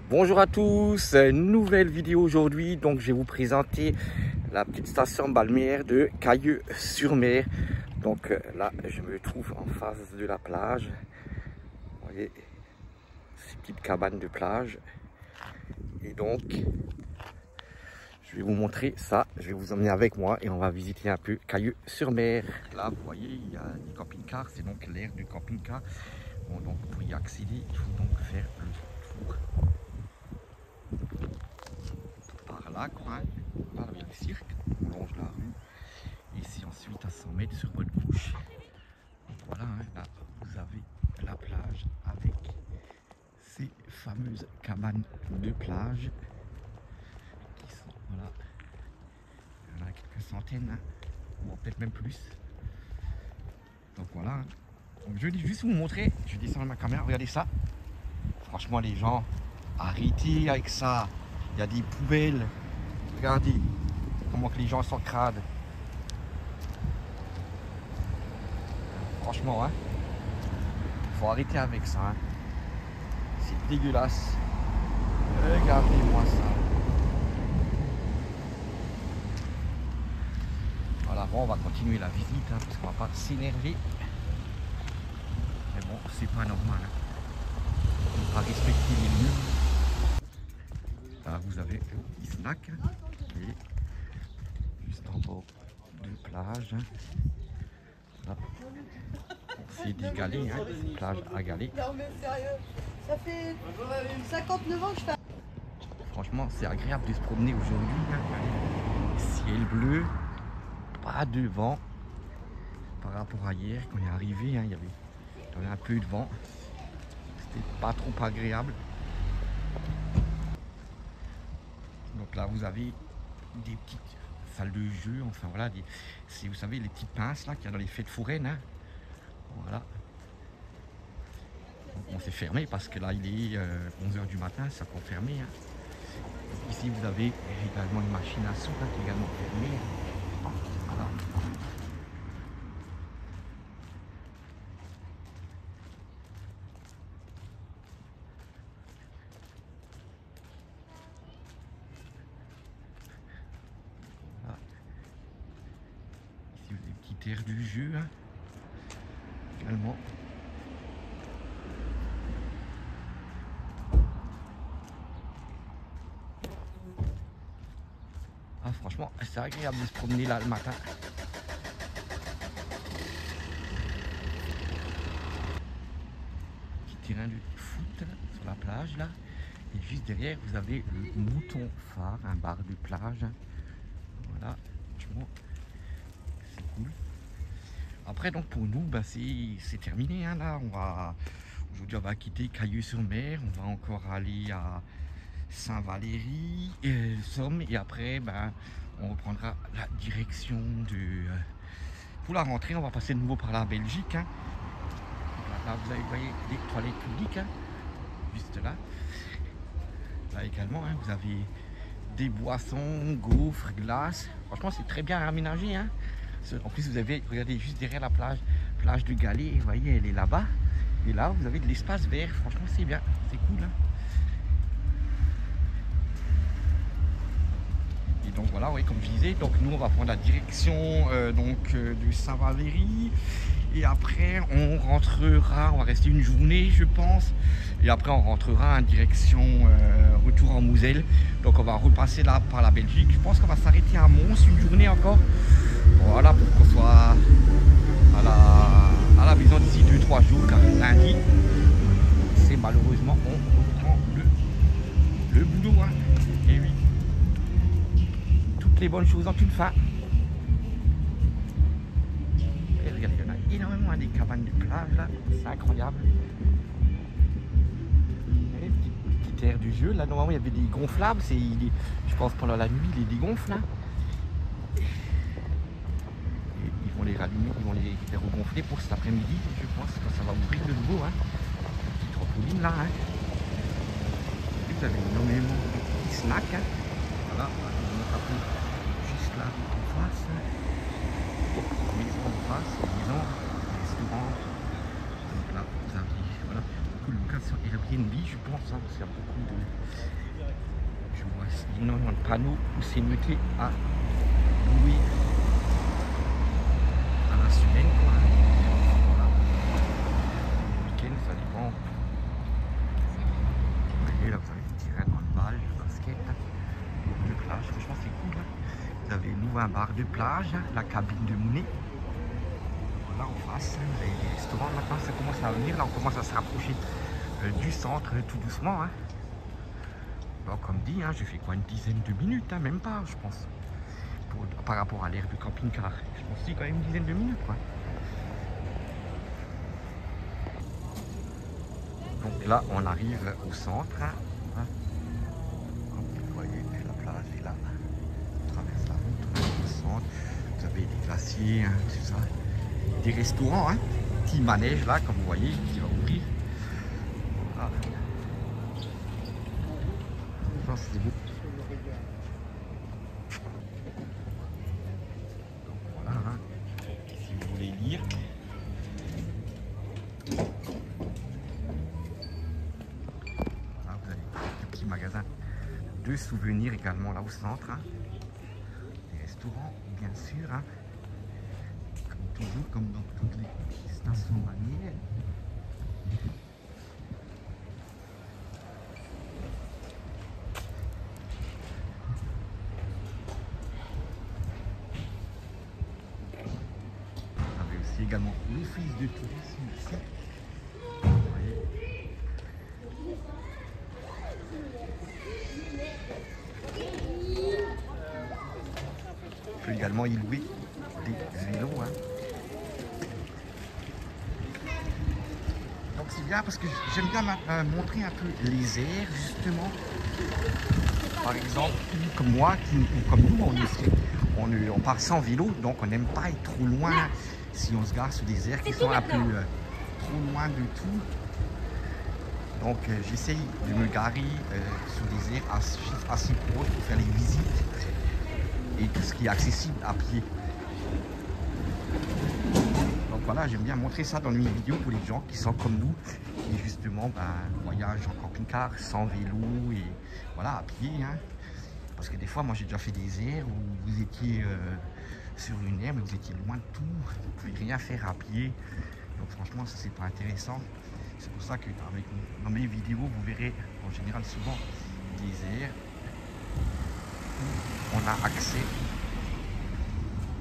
Bonjour à tous, nouvelle vidéo aujourd'hui. Donc je vais vous présenter la petite station balnéaire de Cayeux-sur-Mer. Donc là je me trouve en face de la plage. Vous voyez ces petites cabanes de plage. Et donc je vais vous montrer ça. Je vais vous emmener avec moi et on va visiter un peu Cayeux-sur-Mer. Là vous voyez il y a des camping-cars, c'est donc l'aire du camping-car. Bon, donc pour y accéder il faut donc faire le tour par là, quoi, hein. Par là, il y a le cirque, on longe la rue, et c'est ensuite à 100 mètres sur votre gauche. Donc voilà, hein, là vous avez la plage avec ces fameuses cabanes de plage qui sont, voilà, il y en a quelques centaines, hein, bon, peut-être même plus. Donc voilà, hein. Donc je vais juste vous montrer, je descends ma caméra, regardez ça. Franchement les gens, arrêtez avec ça, il y a des poubelles. Regardez comment que les gens sont crades. Franchement, hein, faut arrêter avec ça. Hein. C'est dégueulasse. Regardez-moi ça. Voilà, bon, on va continuer la visite hein, parce qu'on va pas s'énerver. Mais bon, c'est pas normal. Hein. On va respecter les lieux. Là, vous avez un petit snack. Hein. Et juste en bord de plage. Hein. Là. C'est des galets, hein. Plage à galets. Non mais sérieux, ça fait 59 ans que je fais. Franchement, c'est agréable de se promener aujourd'hui. Hein. Ciel bleu, pas de vent. Par rapport à hier, quand on est arrivé, hein, il y avait un peu de vent. C'était pas trop agréable. Donc là, vous avez des petites salles de jeu, enfin voilà, vous savez, les petites pinces là qu'il y a dans les fêtes foraines. Hein. Voilà. Bon, c'est fermé parce que là, il est 11 h du matin, c'est encore fermé. Hein. Ici, vous avez également une machine à soupe hein, qui est également fermée. Voilà. Voilà. Ici, vous avez une petite aire du jeu. Hein. Également. Ah, franchement, c'est agréable de se promener là le matin. Petit terrain de foot là, sur la plage là. Et juste derrière, vous avez le Mouton Phare, un bar de plage. Voilà, franchement, c'est cool. Après, donc pour nous, bah, c'est terminé. Hein, là, aujourd'hui, on va quitter Cayeux-sur-Mer. On va encore aller à Saint-Valery et Somme. Et après, ben, on reprendra la direction de... pour la rentrée, on va passer de nouveau par la Belgique. Hein. Là, vous voyez les toilettes publiques, hein, juste là. Là également, hein, vous avez des boissons, gaufres, glaces. Franchement, c'est très bien aménagé. Hein. En plus, vous avez, regardez, juste derrière la plage de Galets, vous voyez, elle est là-bas. Et là, vous avez de l'espace vert. Franchement, c'est bien, c'est cool. Hein. Et donc voilà, oui, comme je disais, donc nous on va prendre la direction de Saint-Valery et après on rentrera, on va rester une journée je pense, et après on rentrera en direction retour en Moselle. Donc on va repasser là par la Belgique. Je pense qu'on va s'arrêter à Mons une journée encore. Voilà, pour qu'on soit à la maison d'ici 2-3 jours, car lundi c'est malheureusement on reprend le boulot. Hein. Et oui. Les bonnes choses ont une fin. Et regardez, il y en a énormément des cabanes de plage là, c'est incroyable. Et petite aire du jeu, là normalement il y avait des gonflables, je pense pendant la nuit il les dégonfle là. Et ils vont les rallumer, ils vont les regonfler pour cet après-midi, je pense que ça va ouvrir de nouveau. Hein. Petite trampoline là. Hein. Et vous avez énormément de petits snacks. Hein. Voilà, là en face, maison en face, maison, restaurant. Donc là, vous avez voilà, beaucoup de locations Airbnb, je pense, hein, parce qu'il y a beaucoup sinon un panneau où c'est noté à louer à la semaine, quoi. Voilà. Le week-end, ça dépend. Et là, vous avez des terrains de handball, de basket, de plage. Franchement, c'est cool. Vous avez nous un bar de plage, la cabine de monnaie. Voilà, en face, les restaurants. Maintenant, ça commence à venir. Là, on commence à se rapprocher du centre tout doucement. Hein. Alors, comme dit, hein, j'ai fait quoi, une dizaine de minutes, hein, même pas, je pense. Par rapport à l'aire du camping-car. Je pense que quand même une dizaine de minutes, quoi. Donc là, on arrive au centre. Hein. Comme vous voyez, la plage est là. On traverse la route, on arrive au centre. Vous avez des glaciers, hein, tout ça. Des restaurants, hein. Petit manège là, comme vous voyez, qui va ouvrir. Voilà. Je pense que c'est beau. Donc voilà, hein. Si vous voulez lire. Magasin de souvenirs également là au centre, hein. Des restaurants bien sûr, hein. Comme toujours, comme dans toutes les stations balnéaires. Vous avez aussi également l'office de tourisme ici. Vous voyez. On peut également y louer des vélos, hein. Donc c'est bien parce que j'aime bien montrer un peu les airs justement. Par exemple, comme moi, ou comme nous, on part sans vélo, donc on n'aime pas être trop loin si on se gare sur des airs qui sont un peu trop loin de tout. Donc j'essaye de me garer sur des aires assez proches pour faire les visites et tout ce qui est accessible à pied. Donc voilà, j'aime bien montrer ça dans mes vidéos pour les gens qui sont comme nous, qui justement voyagent en camping-car, sans vélo et voilà, à pied. Hein. Parce que des fois, moi j'ai déjà fait des aires où vous étiez sur une aire, mais vous étiez loin de tout, vous ne pouvez rien faire à pied. Donc franchement, ça c'est pas intéressant. C'est pour ça que dans mes vidéos, vous verrez en général souvent des aires où on a accès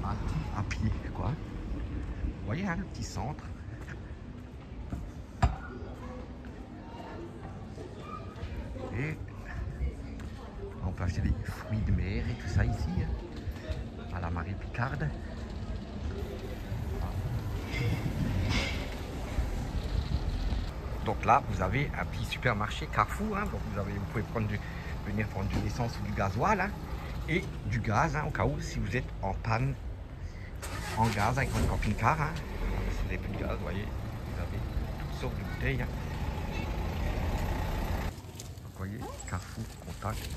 à tout à pied, quoi. Vous voyez, hein, le petit centre. Et on peut acheter des fruits de mer et tout ça ici, hein, à la marée Picarde. Donc là, vous avez un petit supermarché Carrefour. Hein, donc vous pouvez venir prendre de l'essence ou du gasoil, hein, et du gaz, hein, au cas où si vous êtes en panne en gaz avec votre camping-car. Hein. Si vous n'avez plus de gaz, vous voyez, vous avez toutes sortes de bouteilles. Hein. Donc, vous voyez, Carrefour, Contact.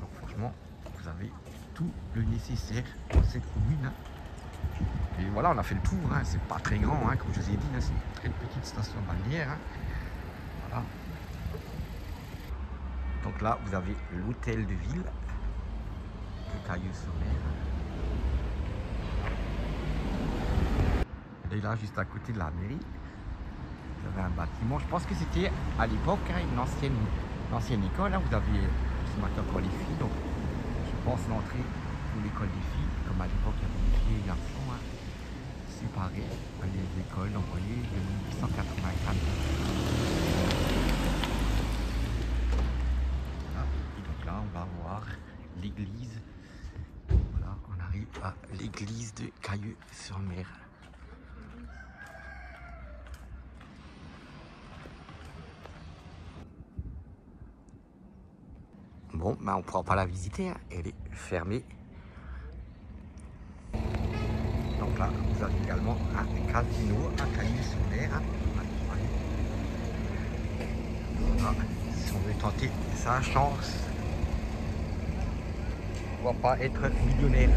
Donc franchement, vous avez tout le nécessaire dans cette commune. Hein. Et voilà, on a fait le tour, hein. C'est pas très grand, hein, comme je vous ai dit, hein. C'est une très petite station balnéaire. Hein. Voilà. Donc là, vous avez l'hôtel de ville de Cailleux-sur-Mer. Et là, juste à côté de la mairie, vous avez un bâtiment. Je pense que c'était à l'époque, hein, une ancienne école. Hein. Vous aviez ce matin pour les filles, donc je pense l'entrée pour l'école des filles, comme à l'époque, il y avait des filles et garçons. Hein. Séparés, les écoles, donc vous voyez, de 1884. Voilà. Et donc là, on va voir l'église. Voilà, on arrive à l'église de Cailleux-sur-Mer. Bon, ben on ne pourra pas la visiter, hein. Elle est fermée. Donc là, vous avez également un casino à Cailleux-sur-Mer. Hein. Voilà. Si on veut tenter sa chance, on va pas être millionnaire.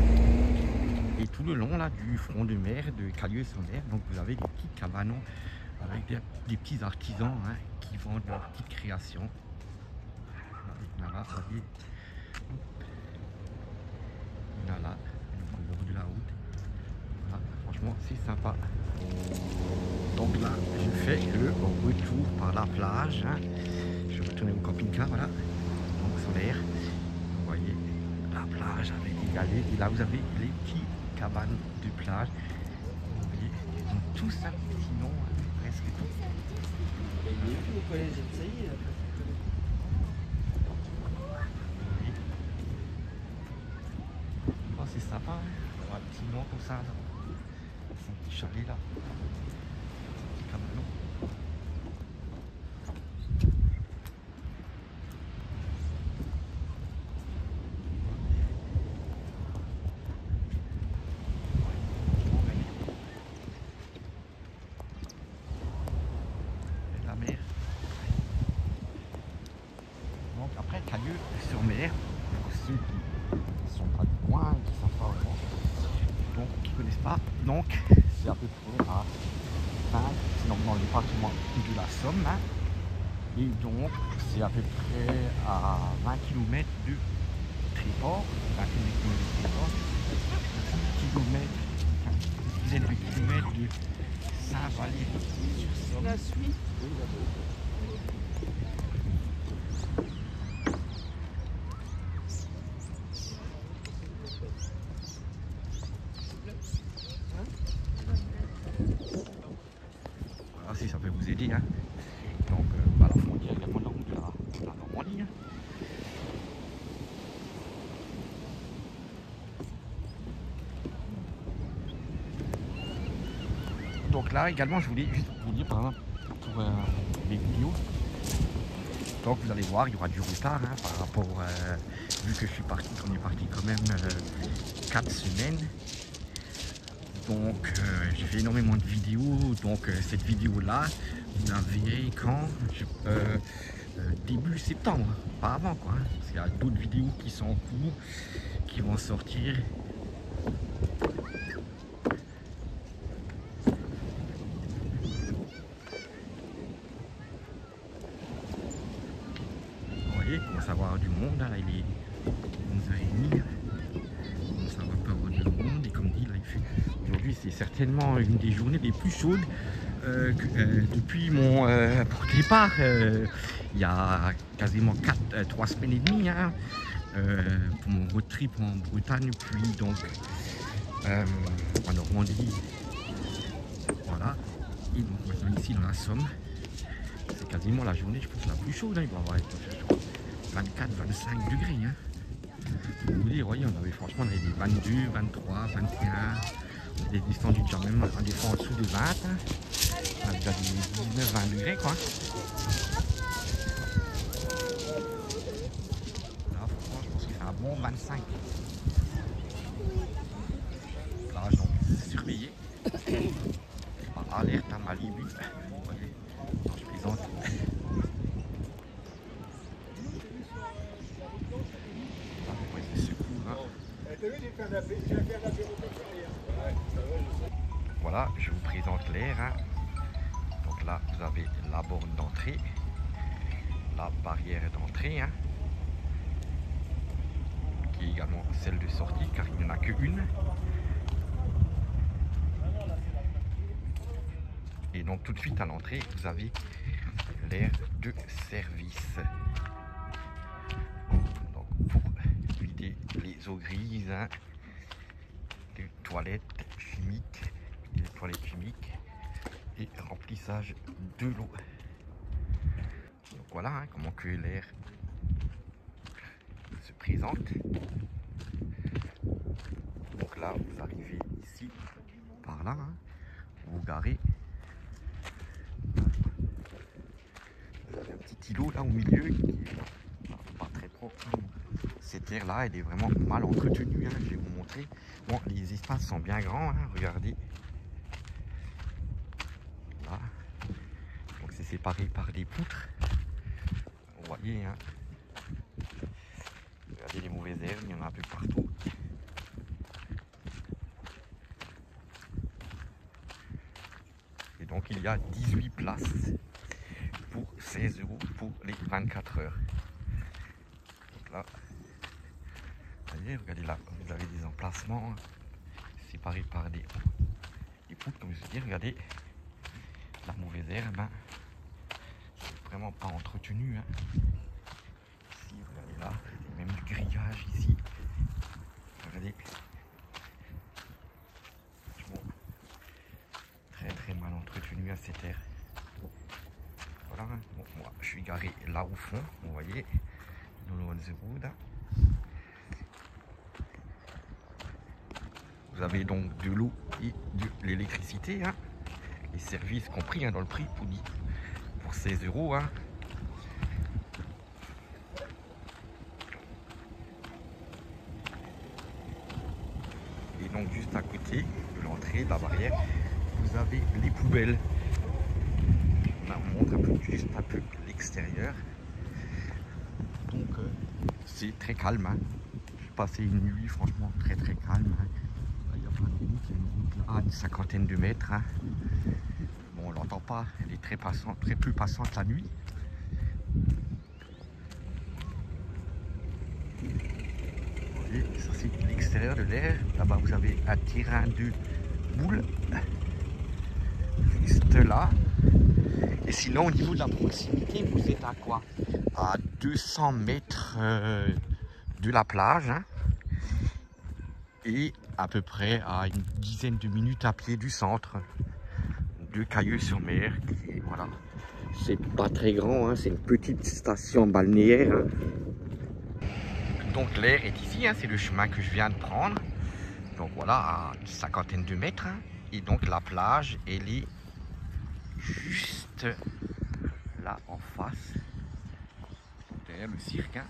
Et tout le long là du front de mer de Cailleux-sur-Mer, donc vous avez des petits cabanons avec des petits artisans, hein, qui vendent leurs petites créations. Là, vous voyez, c'est sympa. Donc là, je fais le retour par la plage. Hein. Je vais retourner au camping-car, voilà. Donc solaire. Vous voyez la plage avec les galets. Et là, vous avez les petites cabanes de plage. Vous voyez, ils ont tous un petit nom, hein, presque tous. Il est plus au collège, ça y est. Oh, c'est sympa, hein. Un petit nom comme ça. C'est un petit chalet là. C'est un petit cabanon. La mer. Donc après Calieu-sur-Mer, pour ceux qui ne sont pas du coin, qui ne savent pas vraiment, donc qui ne connaissent pas, donc c'est à peu près à 20, c'est dans le département de la Somme, hein, et donc c'est à peu près à 20 km de Tréport, 20 km de Tréport, 10 km, une dizaine de kilomètres de Saint-Valéry-sur-Somme. La suite. Voilà, si ça peut vous aider. Hein. Donc, à la frontière également de la route de la Normandie. Hein. Donc là également, je voulais juste vous dire, par exemple, pour les vidéos. Donc vous allez voir, il y aura du retard hein, par rapport, vu que je suis parti, qu'on est parti quand même 4 semaines. Donc j'ai fait énormément de vidéos. Donc cette vidéo là, vous la verrez quand début septembre, pas avant quoi. Hein, parce qu'il y a d'autres vidéos qui sont en cours, qui vont sortir. Vous voyez, il commence à avoir du monde. Hein, là, il est 11h30. Il commence à avoir pas avoir du monde. Et comme dit, là, il fait. Aujourd'hui, c'est certainement une des journées les plus chaudes depuis mon départ. Il y a quasiment 3 semaines et demie hein, pour mon road trip en Bretagne, puis donc en Normandie. Voilà. Et donc maintenant ici dans la Somme, c'est quasiment la journée, je pense, la plus chaude. Hein. Il va avoir 24-25 degrés. Hein. Vous voyez, on avait franchement on avait des 22, 23, 21. On est descendu déjà même des fois en dessous de 20. Hein. On a déjà des 19-20 degrés quoi. Là franchement je pense qu'il fait un bon 25. Plage donc surveillée. Alerte à Malibu. Vous voyez, non, je plaisante. Voilà, je vous présente l'air. Hein. Donc là, vous avez la borne d'entrée, la barrière d'entrée, hein, qui est également celle de sortie, car il n'y en a qu'une. Et donc tout de suite à l'entrée, vous avez l'air de service. Donc pour éviter les eaux grises, hein, les toilettes chimiques et remplissage de l'eau. Donc voilà hein, comment que l'air se présente. Donc là, vous arrivez ici, par là, hein, vous garez. Vous avez un petit îlot là au milieu qui est pas très propre. Cette aire là, elle est vraiment mal entretenue. Hein, je vais vous montrer. Bon, les espaces sont bien grands. Hein, regardez. Là. Donc c'est séparé par des poutres. Vous voyez. Hein. Regardez les mauvaises herbes, il y en a un peu partout. Et donc il y a 18 places pour 16 € pour les 24 heures. Donc là, vous voyez, regardez là, vous avez des emplacements séparés par des foutre, comme je dis, regardez, la mauvaise herbe, hein. C'est vraiment pas entretenu, hein. Ici, regardez là, il y a même du grillage ici. Regardez. Bon. Très mal entretenu à cette terre. Voilà, hein. Bon, moi je suis garé là au fond, vous voyez, dans le on the road. Vous avez donc de l'eau et de l'électricité, hein. Les services compris, hein, dans le prix pour 16 €. Hein. Et donc juste à côté de l'entrée, de la barrière, vous avez les poubelles. On montre juste un peu l'extérieur. Donc c'est très calme. Hein. J'ai passé une nuit franchement très calme. Hein. Il y a plein de routes, il y a une route là à une cinquantaine de mètres. Hein. Bon, on l'entend pas, elle est très peu passante la nuit. Vous voyez, ça c'est l'extérieur de l'air. Là-bas vous avez un terrain de boules. Juste là. Et sinon au niveau de la proximité, vous êtes à quoi? À 200 mètres de la plage. Hein. Et à peu près à une dizaine de minutes à pied du centre de Cailleux-sur-Mer. Voilà, c'est pas très grand, hein, c'est une petite station balnéaire. Hein. Donc l'air est ici, hein, c'est le chemin que je viens de prendre. Donc voilà, à une cinquantaine de mètres. Hein, et donc la plage, elle est juste là en face, derrière le cirque. Hein.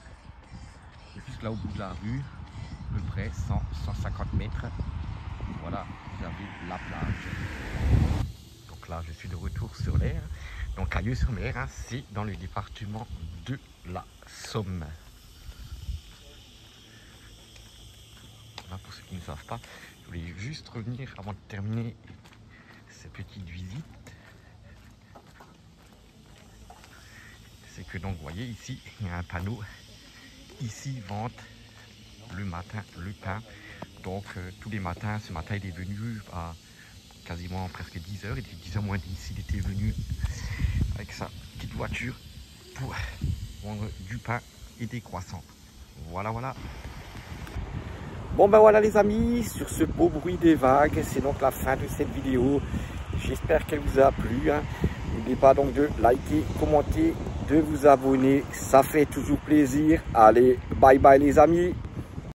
Juste là au bout de la rue. À peu près 150 mètres. Voilà, vous avez la plage. Donc là, je suis de retour sur l'air. Donc Cailleux-sur-Mer, hein, c'est dans le département de la Somme. Là, pour ceux qui ne savent pas, je voulais juste revenir avant de terminer cette petite visite. C'est que donc, vous voyez ici, il y a un panneau. Ici, vente le matin le pain. Donc tous les matins, ce matin il est venu à quasiment presque 10 h, il était 10 h moins 10, il était venu avec sa petite voiture pour vendre du pain et des croissants. Voilà. Bon ben voilà les amis, sur ce beau bruit des vagues, c'est donc la fin de cette vidéo. J'espère qu'elle vous a plu. Hein. N'oubliez pas donc de liker, commenter, de vous abonner, ça fait toujours plaisir. Allez, bye bye les amis.